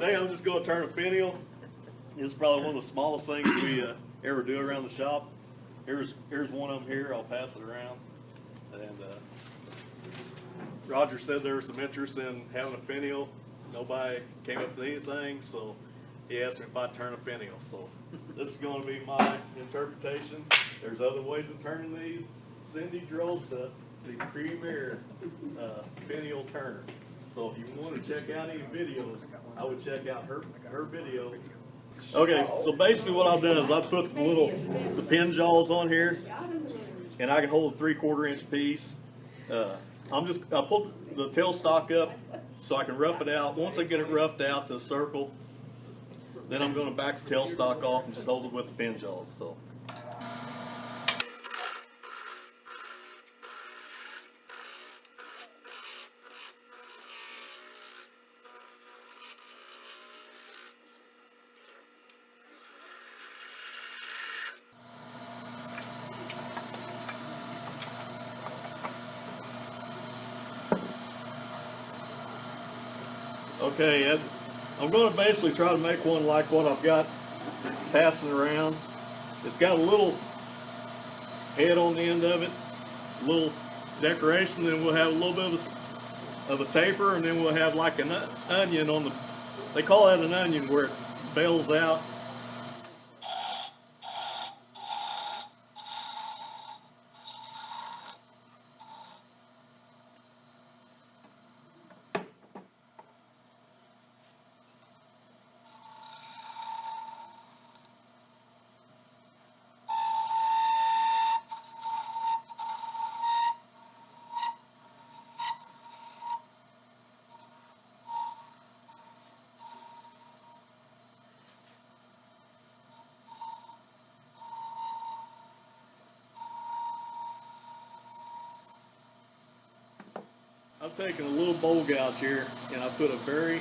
today I'm just going to turn a finial. This is probably one of the smallest things we ever do around the shop. Here's one of them here. I'll pass it around. And Roger said there was some interest in having a finial. Nobody came up with anything, so he asked me if I'd turn a finial. So this is going to be my interpretation. There's other ways of turning these. Cindy drove the premier finial turner. So if you want to check out any videos, I would check out her video. Okay, so basically what I've done is I've put the pin jaws on here, and I can hold a 3/4 inch piece. I put the tailstock up so I can rough it out. Once I get it roughed out to a circle, then I'm going to back the tailstock off and just hold it with the pin jaws. So. Okay, I'm going to basically try to make one like what I've got passing around. It's got a little head on the end of it, a little decoration, then we'll have a little bit of a taper, and then we'll have like an onion on the, they call that an onion where it bails out. I've taken a little bowl gouge here and I put a very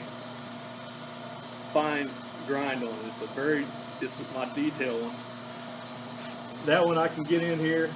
fine grind on it. It's my detail one. That one I can get in here.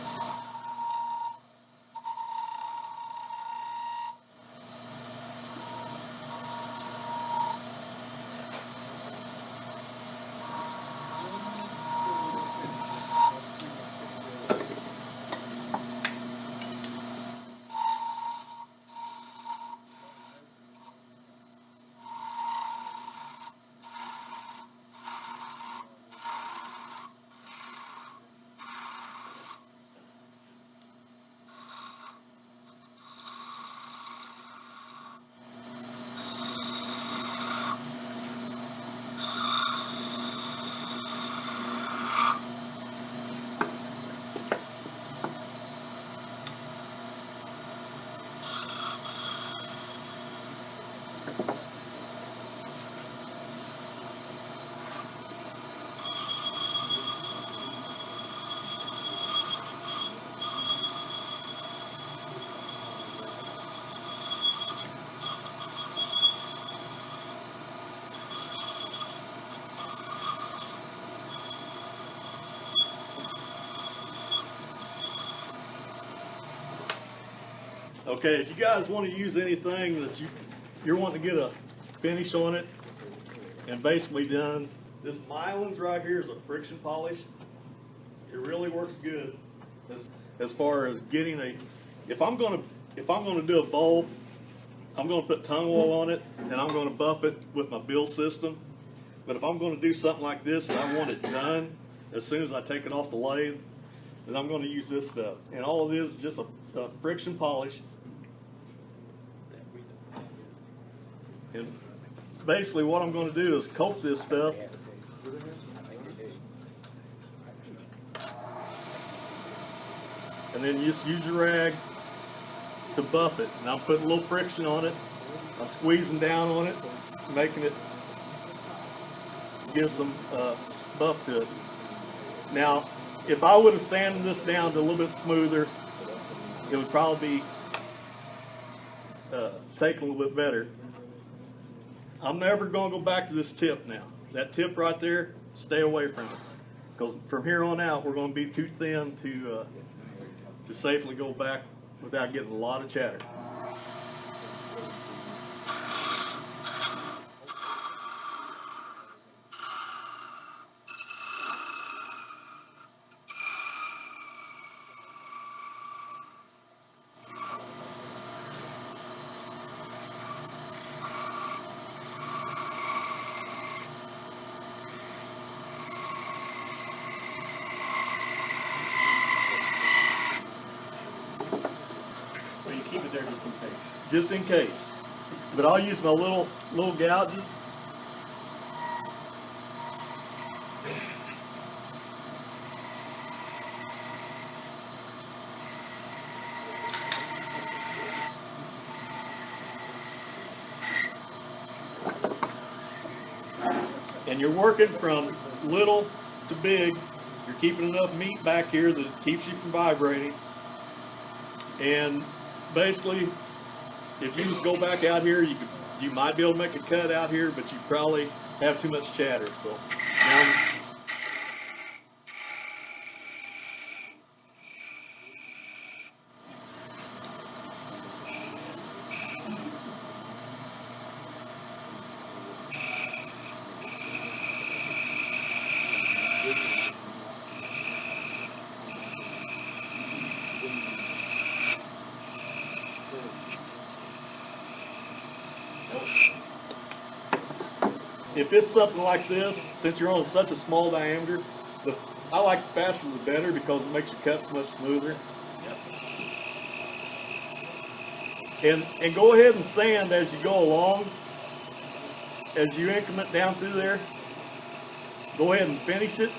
Okay, if you guys want to use anything that you're wanting to get a finish on it and basically done, this Mylan's right here is a friction polish. It really works good as far as getting if I'm going to do a bowl, I'm going to put tongue oil on it and I'm going to buff it with my bill system. But if I'm going to do something like this and I want it done as soon as I take it off the lathe, then I'm going to use this stuff. And all it is just a friction polish. And basically what I'm going to do is coat this stuff and then just use your rag to buff it. And I'm putting a little friction on it. I'm squeezing down on it, making it give some buff to it. Now, if I would have sanded this down to a little bit smoother, it would probably be take a little bit better. I'm never going to go back to this tip now. That tip right there, stay away from it. Because from here on out, we're going to be too thin to safely go back without getting a lot of chatter. just in case. But I'll use my little gouges. And you're working from little to big. You're keeping enough meat back here that keeps you from vibrating. And basically, if you just go back out here, you might be able to make a cut out here, but you probably have too much chatter. So now, if it's something like this, since you're on such a small diameter, I like the faster the better because it makes your cuts much smoother. And go ahead and sand as you go along. As you increment down through there, go ahead and finish it.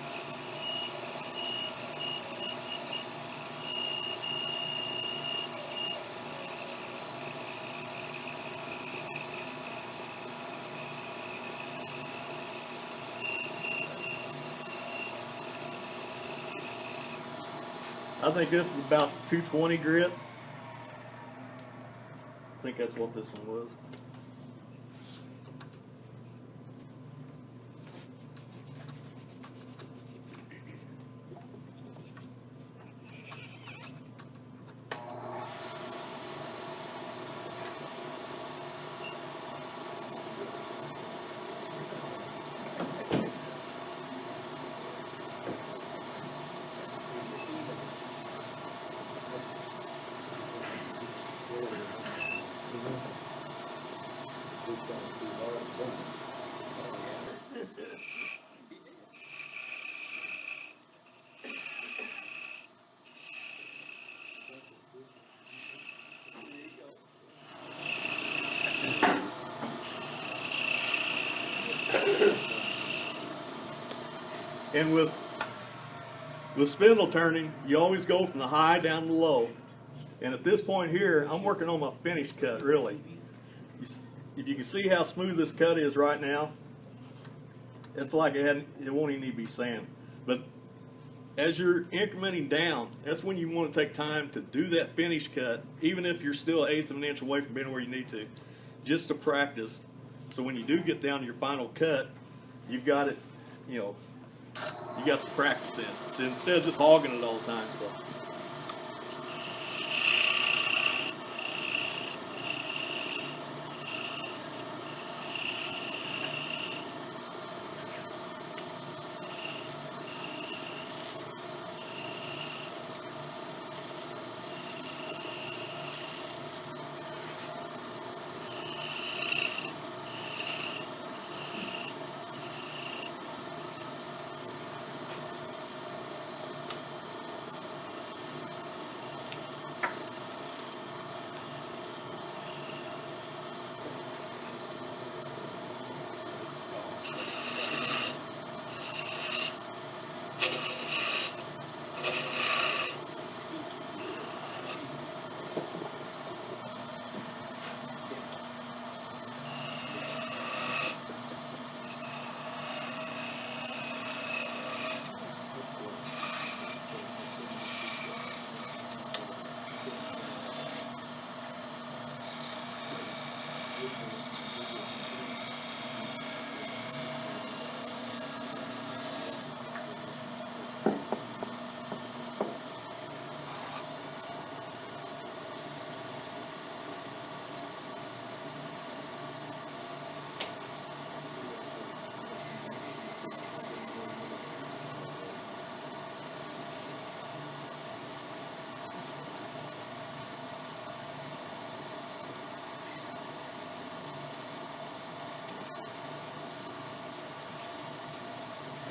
I think this is about 220 grit. I think that's what this one was. And with spindle turning, you always go from the high down to the low. And at this point here, I'm working on my finish cut, really. If you can see how smooth this cut is right now, it's like it won't even need to be sand. But as you're incrementing down, that's when you want to take time to do that finish cut, even if you're still 1/8 of an inch away from being where you need to, just to practice. So when you do get down to your final cut, you've got it, you got some practice in. So instead of just hogging it all the time. So.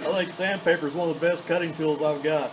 I think sandpaper is one of the best cutting tools I've got.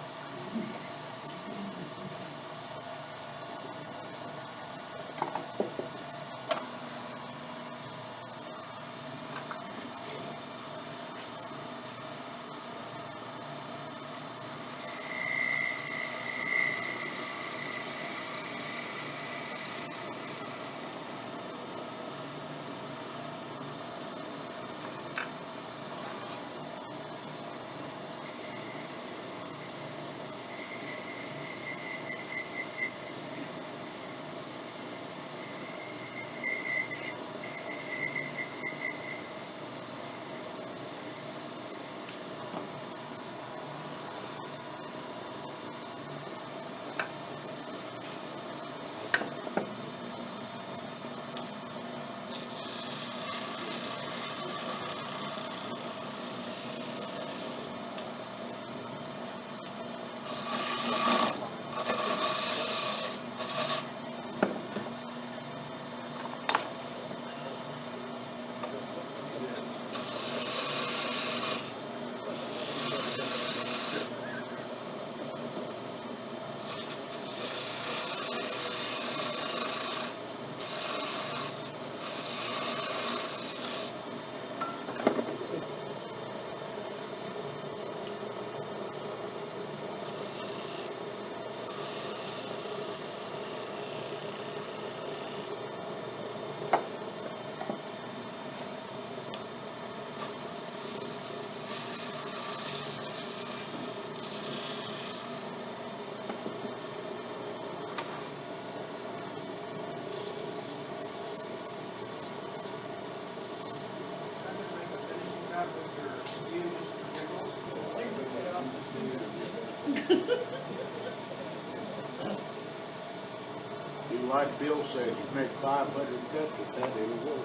like Bill says, you make 500 cuts with that, it'll work.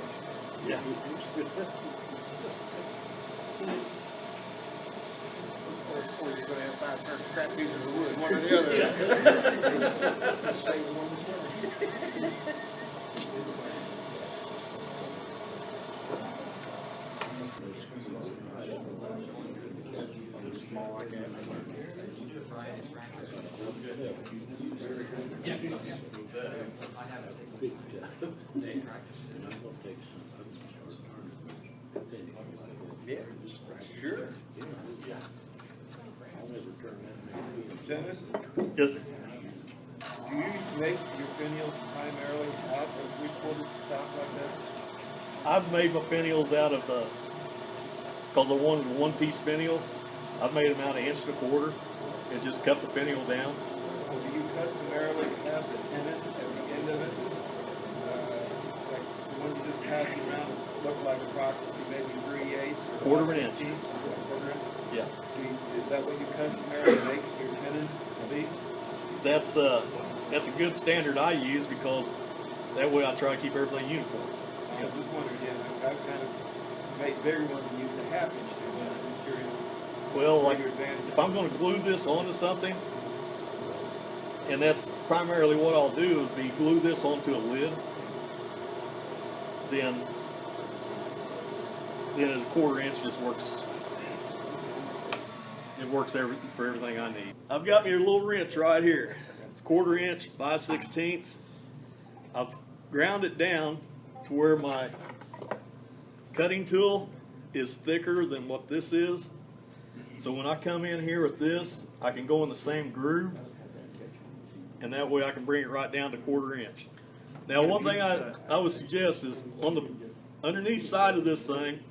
Yeah. Or you're gonna have 500 scrap pieces of wood, one or the other. Save one. Yeah, sure. Dennis, Yes, sir. do you make your finials primarily out of three-quarter stock like that? I've made my finials out of, cause I wanted a one-piece finial, I've made them out of 1.25 inch and just cut the finial down. So do you customarily have the tenon at the end of it? Like the one you just passed around, look like approximately maybe 3/8 or 1/4 inch. 1/16, quarter inch? Yeah. Is that what you customarily make your tenon to be? That's a good standard I use because that way I try to keep everything uniform. I was just wondering, yeah, I've kind of made bigger ones and used a 1/2 inch too, but I'm just curious. Well, like, Your advantage. if I'm gonna glue this onto something, and that's primarily what I'll do, is be glue this onto a lid, then a 1/4 inch just works. It works for everything I need. I've got me a little wrench right here. It's 1/4 inch, 5/16. I've ground it down to where my cutting tool is thicker than what this is. So when I come in here with this, I can go in the same groove, and that way I can bring it right down to 1/4 inch. Now, one thing I would suggest is on the underneath side of this thing,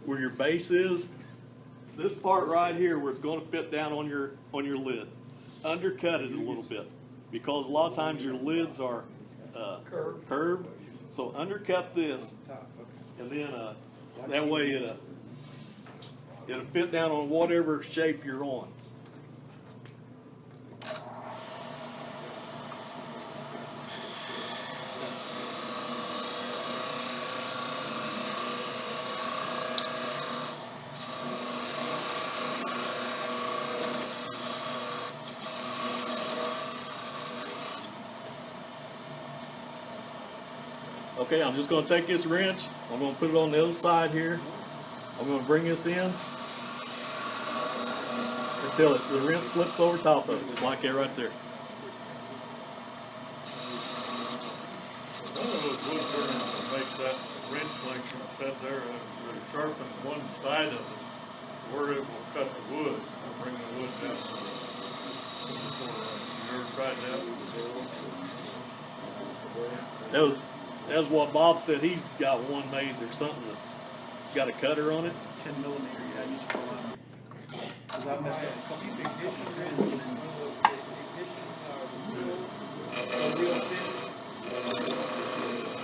where your base is, this part right here where it's going to fit down on your lid, undercut it a little bit, because a lot of times your lids are curved. So undercut this, and then that way it'll fit down on whatever shape you're on. Okay, I'm just going to take this wrench, I'm going to put it on the other side here. I'm going to bring this in until the wrench slips over top of it, just like that right there. One of those Woodturners that makes that wrench function set there, and sharpen one side of it, where it will cut the wood, and bring the wood down to the quarter inch. You ever tried that? That's what Bob said. He's got one made or something that's got a cutter on it. 10 millimeter, yeah, I used for a while. Because I messed up a couple big dishes and one of those wheels, real thin.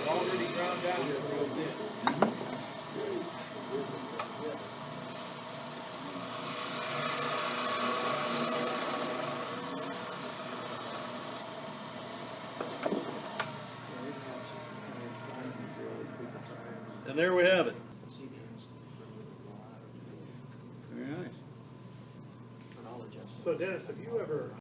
Already ground down to real thin. And there we have it. Very nice. But I'll adjust it. So Dennis, have you ever